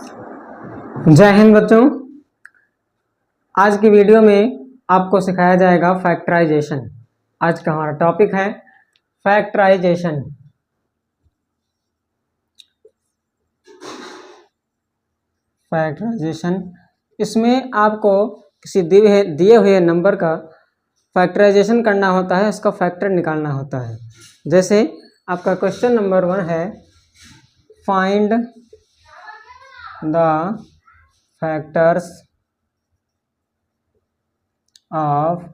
जय हिंद बच्चों। आज की वीडियो में आपको सिखाया जाएगा फैक्टराइजेशन। आज का हमारा टॉपिक है फैक्टराइजेशन। फैक्टराइजेशन इसमें आपको किसी दिए हुए नंबर का फैक्टराइजेशन करना होता है, उसका फैक्टर निकालना होता है। जैसे आपका क्वेश्चन नंबर 1 है, find the factors of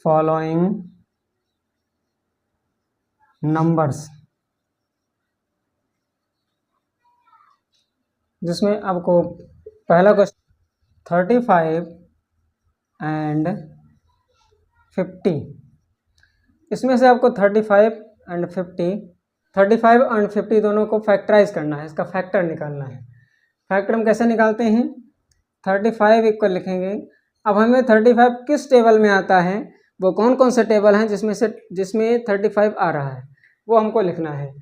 following numbers, जिसमें आपको पहला क्वेश्चन 35 एंड 50, इसमें से आपको 35 एंड 50 दोनों को फैक्टराइज करना है, इसका फैक्टर निकालना है। फैक्टर हम कैसे निकालते हैं? 35 इक्वल लिखेंगे। अब हमें 35 किस टेबल में आता है, वो कौन कौन से टेबल हैं जिसमें 35 आ रहा है, वो हमको लिखना है।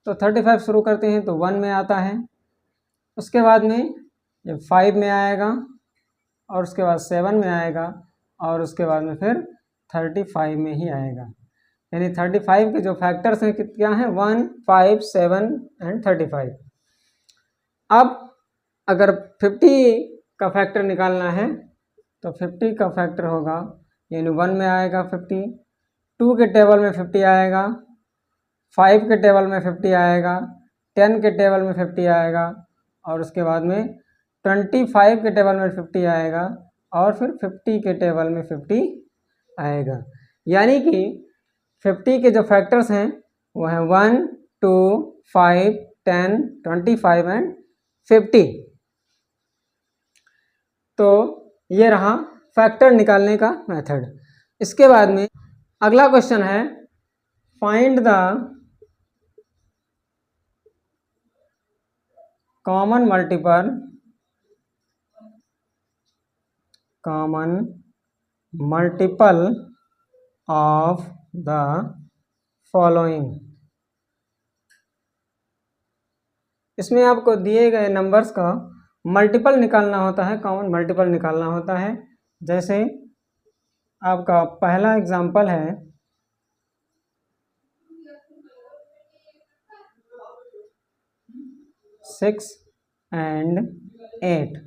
तो 35 शुरू करते हैं तो 1 में आता है, उसके बाद में ये 5 में आएगा, और उसके बाद 7 में आएगा, और उसके बाद में फिर 35 में ही आएगा। यानी 35 के जो फैक्टर्स हैं क्या हैं? 1, 5, 7 एंड 35। अब अगर 50 का फैक्टर निकालना है तो 50 का फैक्टर होगा, यानी 1 में आएगा 50, 2 के टेबल में 50 आएगा, 5 के टेबल में 50 आएगा, 10 के टेबल में 50 आएगा, और उसके बाद में 25 के टेबल में 50 आएगा, और फिर 50 के टेबल में 50 आएगा। यानी कि 50 के जो फैक्टर्स हैं वो हैं 1, 2, 5, 10, 25 एंड 50। तो ये रहा फैक्टर निकालने का मेथड। इसके बाद में अगला क्वेश्चन है, find the common multiple of the following. इसमें आपको दिए गए नंबर्स का मल्टीपल निकालना होता है, कॉमन मल्टीपल निकालना होता है। जैसे आपका पहला एग्जांपल है 6 एंड 8।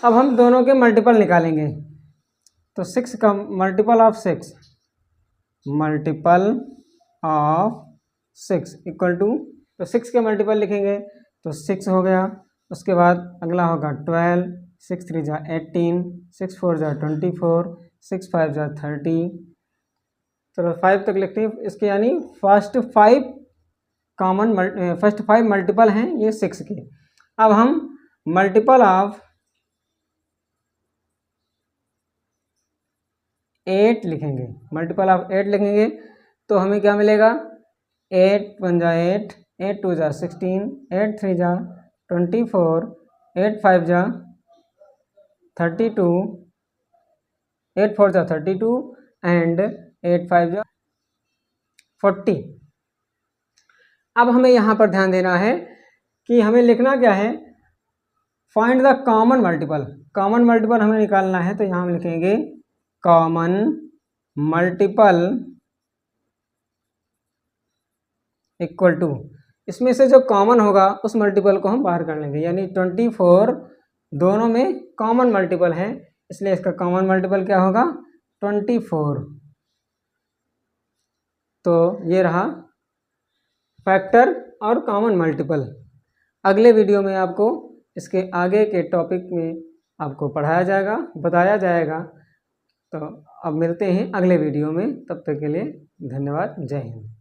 अब हम दोनों के मल्टीपल निकालेंगे। तो 6 का मल्टीपल ऑफ 6 इक्वल टू, तो 6 के मल्टीपल लिखेंगे तो 6 हो गया। उसके बाद अगला होगा 12, 6 3 जा 18, 6 4 जा 24, 6 5 जा 30। चलो 5 तक लिखते हैं इसके, यानी फर्स्ट 5 मल्टीपल हैं ये 6 के। अब हम मल्टीपल ऑफ 8 लिखेंगे। मल्टीपल ऑफ 8 लिखेंगे तो हमें क्या मिलेगा? 8 1 जा 8, 8 2 जा 16, 8 3 जा 24, 8 5 जा 32, 8 4 जा 32 एंड 8 5 जा 40। अब हमें यहाँ पर ध्यान देना है कि हमें लिखना क्या है? Find the common multiple. Common multiple हमें निकालना है, तो यहाँ हम लिखेंगे कॉमन मल्टीपल इक्वल टू, इसमें से जो कॉमन होगा उस मल्टीपल को हम बाहर कर लेंगे। यानी 24 दोनों में कॉमन मल्टीपल है, इसलिए इसका कॉमन मल्टीपल क्या होगा? 24। तो ये रहा फैक्टर और कॉमन मल्टीपल। अगले वीडियो में आपको इसके आगे के टॉपिक में आपको पढ़ाया जाएगा, बताया जाएगा। तो अब मिलते हैं अगले वीडियो में, तब तक के लिए धन्यवाद। जय हिंद।